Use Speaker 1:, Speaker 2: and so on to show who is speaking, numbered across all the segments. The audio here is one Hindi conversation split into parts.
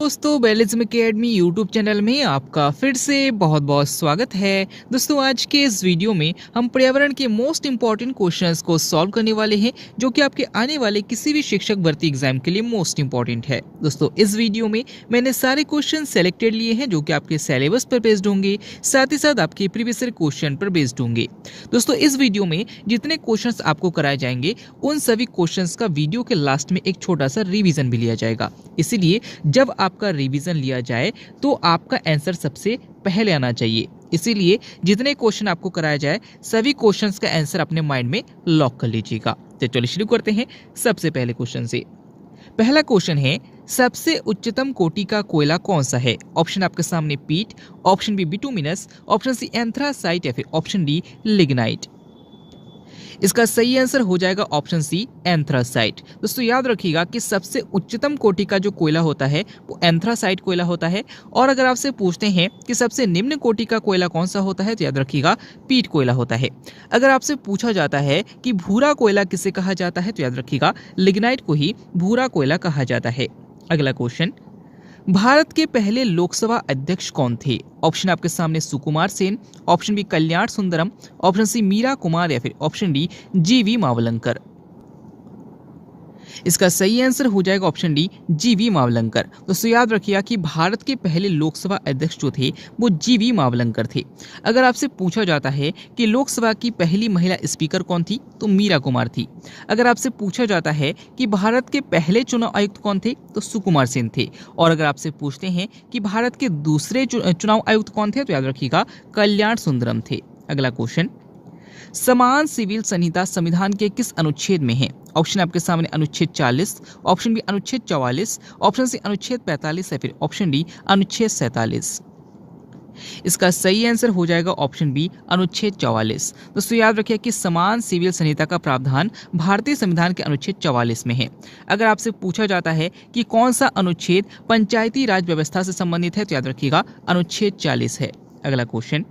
Speaker 1: दोस्तों बैलिज्म एकेडमी यूट्यूब चैनल में आपका फिर से बहुत बहुत स्वागत है। दोस्तों आज के इस वीडियो में हम पर्यावरण के मोस्ट इंपॉर्टेंट क्वेश्चंस को सॉल्व करने वाले हैं जो कि आपके आने वाले किसी भी शिक्षक भर्ती एग्जाम के लिए मोस्ट इंपॉर्टेंट है। दोस्तों इस वीडियो में मैंने सारे क्वेश्चन सेलेक्टेड लिए हैं जो कि आपके सिलेबस पर बेस्ड होंगे, साथ ही साथ आपके प्रीवियस क्वेश्चन पर बेस्ड होंगे। दोस्तों इस वीडियो में जितने क्वेश्चन आपको कराए जाएंगे उन सभी क्वेश्चन का वीडियो के लास्ट में एक छोटा सा रिविजन भी लिया जाएगा। इसीलिए जब आपका रिवीजन लिया जाए तो आपका आंसर सबसे पहले आना चाहिए। इसीलिए जितने क्वेश्चन आपको कराया जाए सभी क्वेश्चंस का आंसर अपने माइंड में लॉक कर लीजिएगा। तो चलिए शुरू करते हैं सबसे पहले क्वेश्चन से। पहला क्वेश्चन है, सबसे उच्चतम कोटि का कोयला कौन सा है? ऑप्शन आपके सामने peat, option B bituminous, option C anthracite या फिर ऑप्शन डी लिग्नाइट। इसका सही आंसर हो जाएगा ऑप्शन सी एंथ्रासाइट। दोस्तों याद रखिएगा कि सबसे उच्चतम कोटि का जो कोयला होता है वो एंथ्रासाइट कोयला होता है। और अगर आपसे पूछते हैं कि सबसे निम्न कोटि का कोयला कौन सा होता है तो याद रखिएगा पीट कोयला होता है। अगर आपसे पूछा जाता है कि भूरा कोयला किसे कहा जाता है तो याद रखिएगा लिग्नाइट को ही भूरा कोयला कहा जाता है। अगला क्वेश्चन, भारत के पहले लोकसभा अध्यक्ष कौन थे? ऑप्शन आपके सामने सुकुमार सेन, ऑप्शन बी कल्याण सुंदरम, ऑप्शन सी मीरा कुमार या फिर ऑप्शन डी जीवी मावलंकर। इसका सही आंसर हो जाएगा ऑप्शन डी जीवी मावलंकर। दोस्तों याद रखिएगा कि भारत के पहले लोकसभा अध्यक्ष जो थे वो जीवी मावलंकर थे। अगर आपसे पूछा जाता है कि लोकसभा की पहली महिला स्पीकर कौन थी तो मीरा कुमार थी। अगर आपसे पूछा जाता है कि भारत के पहले चुनाव आयुक्त कौन थे तो सुकुमार सेन थे। और अगर आपसे पूछते हैं कि भारत के दूसरे चुनाव आयुक्त कौन थे तो याद रखिएगा कल्याण सुंदरम थे। अगला क्वेश्चन, समान सिविल संहिता संविधान के किस अनुच्छेद में है? ऑप्शन आपके सामने अनुच्छेद 40, ऑप्शन बी अनुच्छेद 44, ऑप्शन सी अनुच्छेद 45 या फिर ऑप्शन डी अनुच्छेद 47। इसका सही आंसर हो जाएगा ऑप्शन बी अनुच्छेद 44। दोस्तों याद रखिए कि समान सिविल संहिता का प्रावधान भारतीय संविधान के अनुच्छेद 44 में है। अगर आपसे पूछा जाता है कि कौन सा अनुच्छेद पंचायती राज व्यवस्था से संबंधित है तो याद रखिएगा अनुच्छेद 40 है। अगला क्वेश्चन,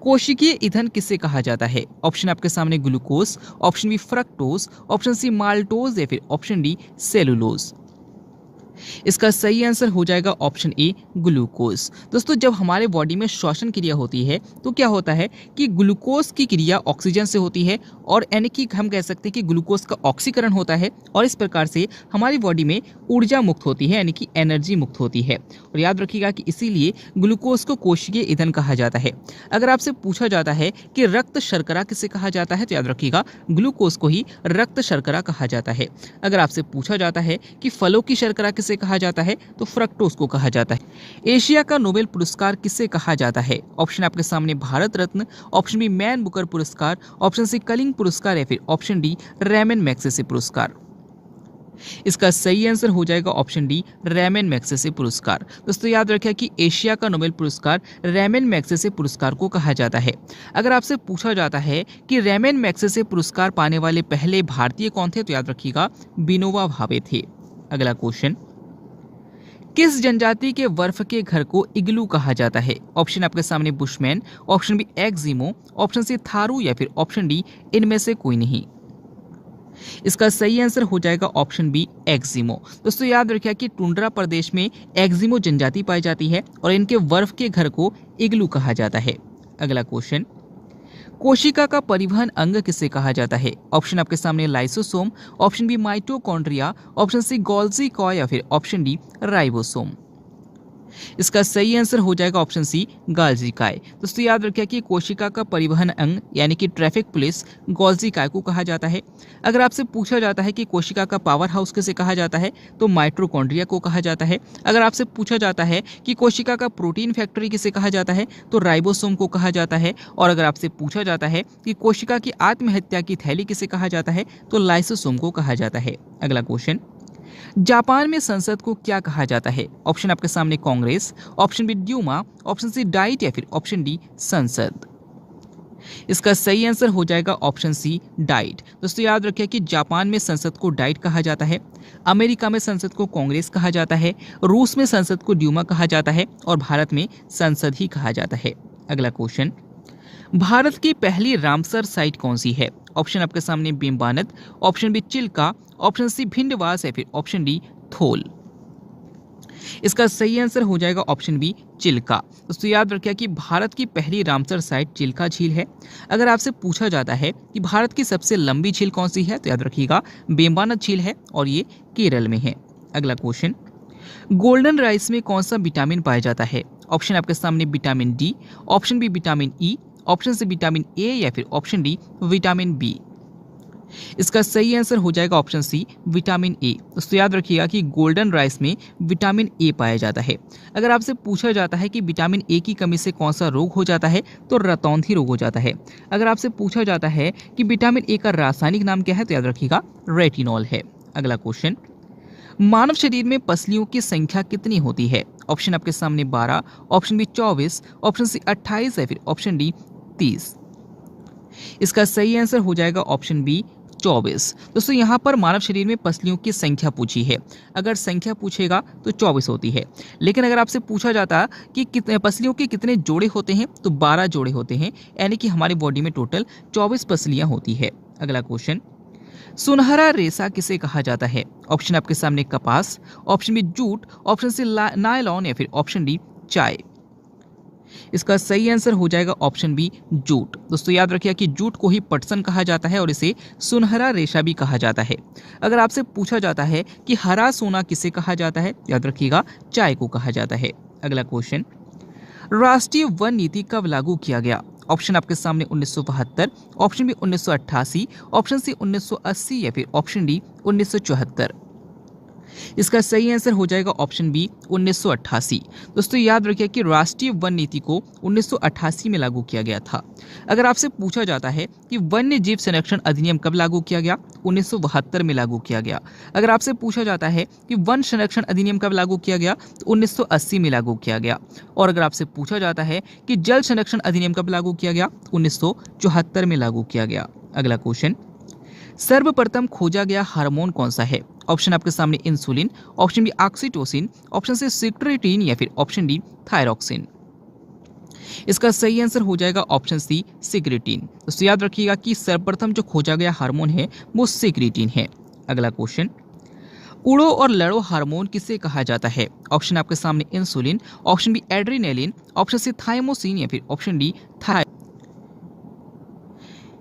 Speaker 1: कोशिकीय ईंधन किसे कहा जाता है? ऑप्शन आपके सामने glucose, option B fructose, option C maltose या फिर ऑप्शन डी सेलुलोज। इसका सही आंसर हो जाएगा ऑप्शन ए ग्लूकोज। दोस्तों जब हमारे बॉडी में श्वसन क्रिया होती है तो क्या होता है कि ग्लूकोज की क्रिया ऑक्सीजन से होती है और यानी कि हम कह सकते हैं कि ग्लूकोज का ऑक्सीकरण होता है और इस प्रकार से हमारी बॉडी में ऊर्जा मुक्त होती है यानी कि एनर्जी मुक्त होती है। और याद रखिएगा कि इसीलिए ग्लूकोज को कोशिकीय ईंधन कहा जाता है। अगर आपसे पूछा जाता है कि रक्त शर्करा किसे कहा जाता है तो याद रखिएगा ग्लूकोज को ही रक्त शर्करा कहा जाता है। अगर आपसे पूछा जाता है कि फलों की शर्करा किसे कहा जाता है तो फ्रक्टोज को कहा जाता है। एशिया का नोबेल पुरस्कार किसे कहा जाता है? ऑप्शन आपके सामने Bharat Ratna, option B man Booker पुरस्कार, ऑप्शन सी कलिंग पुरस्कार या फिर ऑप्शन डी रैमन मैग्सेसे पुरस्कार। इसका सही आंसर हो जाएगा ऑप्शन डी रैमन मैग्सेसे पुरस्कार। दोस्तों याद रखिए कि एशिया का नोबेल पुरस्कार रैमन मैग्सेसे पुरस्कार को कहा जाता है। अगर आपसे पूछा जाता है कि रैमन मैग्सेसे पुरस्कार पाने वाले पहले भारतीय कौन थे तो याद रखिएगा विनोबा भावे थे। अगला क्वेश्चन, किस जनजाति के बर्फ के घर को इग्लू कहा जाता है? ऑप्शन आपके सामने बुशमैन, ऑप्शन बी एग्जिमो, ऑप्शन सी थारू या फिर ऑप्शन डी इनमें से कोई नहीं। इसका सही आंसर हो जाएगा ऑप्शन बी एग्जिमो। दोस्तों याद रखिए कि टुंड्रा प्रदेश में एग्जिमो जनजाति पाई जाती है और इनके बर्फ के घर को इग्लू कहा जाता है। अगला क्वेश्चन, कोशिका का परिवहन अंग किसे कहा जाता है? ऑप्शन आपके सामने lysosome, option B mitochondria, option C Golgi कॉय या फिर ऑप्शन डी राइबोसोम। इसका सही आंसर हो जाएगा ऑप्शन सी गोल्जी काय। दोस्तों याद रखिए कि कोशिका का परिवहन अंग यानी कि ट्रैफिक पुलिस गोल्जी काय को कहा जाता है। अगर आपसे पूछा जाता है कि कोशिका का पावर हाउस किसे कहा जाता है तो माइटोकॉन्ड्रिया को कहा जाता है। अगर आपसे पूछा जाता है कि कोशिका का प्रोटीन फैक्ट्री किसे कहा जाता है तो राइबोसोम को कहा जाता है। और अगर आपसे पूछा जाता है कि कोशिका की आत्महत्या की थैली किसे कहा जाता है तो लाइसोसोम को कहा जाता है। अगला क्वेश्चन, जापान में संसद को क्या कहा जाता है? ऑप्शन आपके सामने Congress, option B Duma, option C Diet या फिर ऑप्शन डी संसद। इसका सही आंसर हो जाएगा ऑप्शन सी डाइट। दोस्तों याद रखिए कि जापान में संसद को डाइट कहा जाता है, अमेरिका में संसद को कांग्रेस कहा जाता है, रूस में संसद को ड्यूमा कहा जाता है और भारत में संसद ही कहा जाता है। अगला क्वेश्चन, भारत की पहली रामसर साइट कौन सी है? ऑप्शन आपके सामने Vembanad, option B Chilka, option C Bhindawas या फिर ऑप्शन डी थोल। इसका सही आंसर हो जाएगा ऑप्शन बी चिल्का। दोस्तों याद रखिए कि भारत की पहली रामसर साइट चिल्का झील है। अगर आपसे पूछा जाता है कि भारत की सबसे लंबी झील कौन सी है, तो याद रखिएगा बेम्बानद झील है और ये केरल में है। अगला क्वेश्चन, गोल्डन राइस में कौन सा विटामिन पाया जाता है? ऑप्शन आपके सामने vitamin D, option B vitamin E, option C vitamin A या फिर ऑप्शन डी विटामिन बी। इसका सही आंसर हो जाएगा ऑप्शन सी विटामिन ए। दोस्तों याद रखिएगा कि गोल्डन राइस में विटामिन ए पाया जाता है। अगर आपसे पूछा जाता है कि विटामिन ए की कमी से कौन सा रोग हो जाता है, तो रतौंधी रोग हो जाता है। अगर आपसे पूछा जाता है कि विटामिन ए का रासायनिक नाम क्या है, तो याद रखिएगा रेटिनॉल है। अगला क्वेश्चन, मानव शरीर में पसलियों की संख्या कितनी होती है? ऑप्शन आपके सामने 12, ऑप्शन बी 24, ऑप्शन सी 28 या फिर ऑप्शन डी 30। इसका सही आंसर हो जाएगा ऑप्शन बी 24। दोस्तों यहाँ पर मानव शरीर में पसलियों की संख्या पूछी है। अगर संख्या पूछेगा तो 24 होती है, लेकिन अगर आपसे पूछा जाता कि कितने पसलियों के कितने जोड़े होते हैं, तो 12 जोड़े होते हैं, यानी कि हमारी बॉडी में टोटल 24 पसलियां होती है। अगला क्वेश्चन, सुनहरा रेशा किसे कहा जाता है? ऑप्शन आपके सामने कपास, option B jute, option C nylon या फिर ऑप्शन डी चाय। इसका सही आंसर हो जाएगा ऑप्शन बी जूट। दोस्तों याद रखिए कि जूट को ही पटसन कहा जाता है और इसे सुनहरा रेशा भी कहा जाता है। अगर आपसे पूछा जाता है कि हरा सोना किसे कहा जाता है, याद रखिएगा चाय को कहा जाता है। अगला क्वेश्चन, राष्ट्रीय वन नीति कब लागू किया गया? ऑप्शन आपके सामने 1972, ऑप्शन बी 1988, ऑप्शन सी 1980 या फिर ऑप्शन डी 1974। इसका सही आंसर हो जाएगा ऑप्शन बी 1988। दोस्तों याद रखिए कि राष्ट्रीय वन नीति को 1988 में लागू किया गया था। अगर आपसे पूछा जाता है कि वन्य जीव संरक्षण अधिनियम कब लागू किया गया, 1972 में लागू किया गया। अगर आपसे पूछा जाता है कि वन संरक्षण अधिनियम कब लागू किया गया, तो 1980 में लागू किया गया। और अगर आपसे पूछा जाता है कि जल संरक्षण अधिनियम कब लागू किया गया, 1974 में लागू किया गया। अगला क्वेश्चन, सर्वप्रथम खोजा गया हार्मोन कौन सा है? ऑप्शन आपके सामने insulin, option B oxytocin, option C secretin या फिर ऑप्शन डी थायरॉक्सिन। इसका सही आंसर हो जाएगा ऑप्शन सी सिक्रेटिन। दोस्तों याद रखिएगा कि सर्वप्रथम जो खोजा गया हार्मोन है वो सिक्रेटिन है। अगला क्वेश्चन, उड़ो और लड़ो हार्मोन किसे कहा जाता है? ऑप्शन आपके सामने insulin, option B adrenaline, option C thymosin या फिर ऑप्शन डी थाय।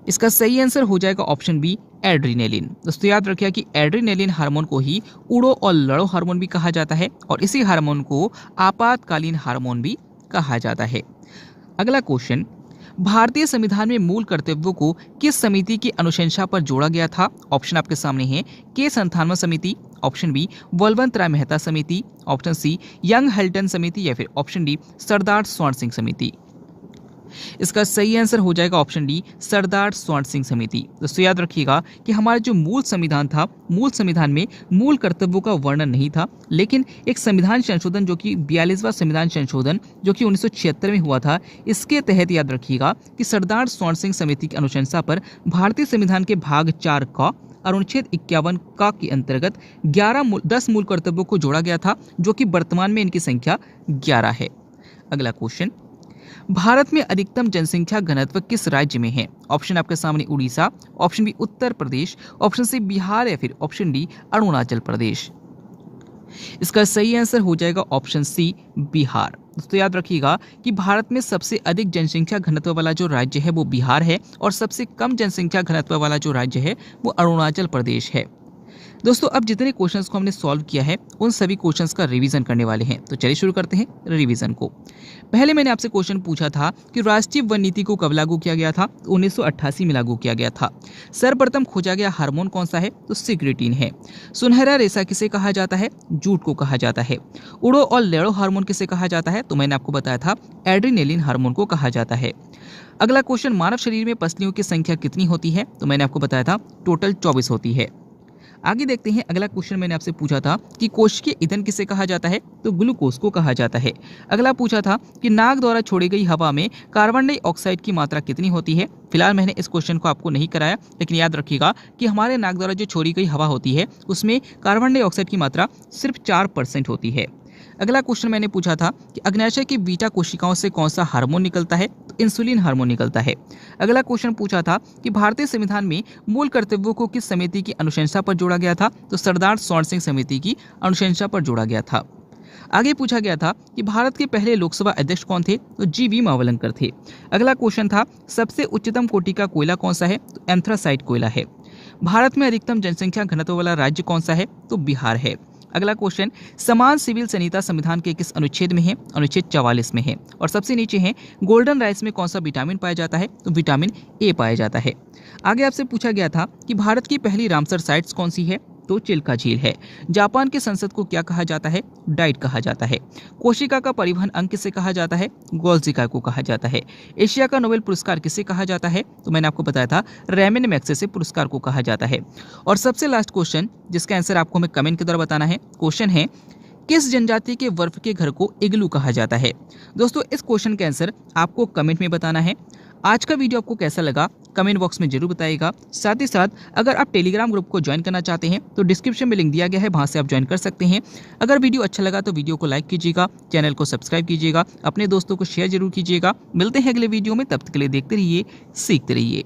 Speaker 1: इसका सही आंसर हो जाएगा ऑप्शन बी एड्रेनालिन। दोस्तों याद रखिए कि एड्रेनालिन हार्मोन को ही उड़ो और लड़ो हार्मोन भी कहा जाता है और इसी हार्मोन को आपातकालीन हार्मोन भी कहा जाता है। अगला क्वेश्चन, भारतीय संविधान में मूल कर्तव्यों को किस समिति की अनुशंसा पर जोड़ा गया था? ऑप्शन आपके सामने है के संथानवा समिति, ऑप्शन बी बलवंत राय मेहता समिति, ऑप्शन सी यंग हेल्टन समिति या फिर ऑप्शन डी सरदार स्वर्ण सिंह समिति। इसका सही आंसर हो जाएगा ऑप्शन डी सरदार स्वर्ण सिंह समिति। दोस्तों याद रखिएगा कि हमारा जो मूल संविधान था, मूल संविधान में मूल कर्तव्यों का वर्णन नहीं था, लेकिन एक संविधान संशोधन जो कि 42वां संविधान संशोधन जो कि 1976 में हुआ था, इसके तहत याद रखिएगा कि सरदार स्वर्ण सिंह समिति की अनुशंसा पर भारतीय संविधान के भाग 4 का अनुच्छेद 51 का के अंतर्गत 10 मूल कर्तव्यों को जोड़ा गया था, जो कि वर्तमान में इनकी संख्या 11 है। अगला क्वेश्चन, भारत में अधिकतम जनसंख्या घनत्व किस राज्य में है? ऑप्शन आपके सामने Orissa, option B Uttar Pradesh, option C Bihar या फिर ऑप्शन डी अरुणाचल प्रदेश। इसका सही आंसर हो जाएगा ऑप्शन सी बिहार। दोस्तों याद रखिएगा कि भारत में सबसे अधिक जनसंख्या घनत्व वाला जो राज्य है वो बिहार है और सबसे कम जनसंख्या घनत्व वाला जो राज्य है वो अरुणाचल प्रदेश है। दोस्तों अब जितने क्वेश्चंस को हमने सॉल्व किया है उन सभी क्वेश्चंस का रिवीजन करने वाले हैं, तो चलिए शुरू करते हैं रिवीजन को। पहले मैंने आपसे क्वेश्चन पूछा था कि राष्ट्रीय वन नीति को कब लागू किया गया था, तो 1988 में लागू किया गया था। सर्वप्रथम खोजा गया हार्मोन कौन सा है, तो सिक्रेटिन है। सुनहरा रेशा किसे कहा जाता है, जूट को कहा जाता है। उड़ो और लड़ो हार्मोन किसे कहा जाता है, तो मैंने आपको बताया था एड्रेनालिन हार्मोन को कहा जाता है। अगला क्वेश्चन, मानव शरीर में पसलियों की संख्या कितनी होती है, तो मैंने आपको बताया था टोटल 24 होती है। आगे देखते हैं अगला क्वेश्चन मैंने आपसे पूछा था कि कोशिकीय ईंधन किसे कहा जाता है, तो ग्लूकोज को कहा जाता है। अगला पूछा था कि नाक द्वारा छोड़ी गई हवा में कार्बन डाइऑक्साइड की मात्रा कितनी होती है। फिलहाल मैंने इस क्वेश्चन को आपको नहीं कराया, लेकिन याद रखिएगा कि हमारे नाक द्वारा जो छोड़ी गई हवा होती है उसमें कार्बन डाइऑक्साइड की मात्रा सिर्फ 4% होती है। अगला क्वेश्चन मैंने पूछा था कि अग्न्याशय की बीटा कोशिकाओं से कौन सा हार्मोन निकलता है, तो इंसुलिन हार्मोन निकलता है। अगला क्वेश्चन पूछा था कि भारतीय संविधान में मूल कर्तव्यों को किस समिति की अनुशंसा पर जोड़ा गया था, तो सरदार स्वर्ण सिंह समिति की अनुशंसा पर जोड़ा गया था। आगे पूछा गया था कि भारत के पहले लोकसभा अध्यक्ष कौन थे, तो जीवी मावलंकर थे। अगला क्वेश्चन था सबसे उच्चतम कोटि का कोयला कौन सा है, तो एंथ्रासाइट कोयला है। भारत में अधिकतम जनसंख्या घनत्व वाला राज्य कौन सा है, तो बिहार है। अगला क्वेश्चन समान सिविल संहिता संविधान के किस अनुच्छेद में है, अनुच्छेद 44 में है। और सबसे नीचे है गोल्डन राइस में कौन सा विटामिन पाया जाता है, तो विटामिन ए पाया जाता है। आगे आपसे पूछा गया था कि भारत की पहली रामसर साइट्स कौन सी है, तो चिल्का झील है। जापान के संसद को क्या कहा जाता है, डाइट कहा जाता है। कोशिका का परिवहन अंग किसे कहा जाता है, गोल्जिका को कहा जाता है। एशिया का नोबेल पुरस्कार किसे कहा जाता है, तो मैंने आपको बताया था रेमन मैग्सेसे पुरस्कार को कहा जाता है। और सबसे लास्ट क्वेश्चन जिसका आंसर आपको हमें कमेंट के द्वारा बताना है, क्वेश्चन है किस जनजाति के बर्फ के घर को इग्लू कहा जाता है। दोस्तों इस क्वेश्चन का आंसर आपको कमेंट में बताना है। आज का वीडियो आपको कैसा लगा कमेंट बॉक्स में जरूर बताइएगा। साथ ही साथ अगर आप टेलीग्राम ग्रुप को ज्वाइन करना चाहते हैं तो डिस्क्रिप्शन में लिंक दिया गया है, वहां से आप ज्वाइन कर सकते हैं। अगर वीडियो अच्छा लगा तो वीडियो को लाइक कीजिएगा, चैनल को सब्सक्राइब कीजिएगा, अपने दोस्तों को शेयर जरूर कीजिएगा। मिलते हैं अगले वीडियो में, तब तक के लिए देखते रहिए, सीखते रहिए।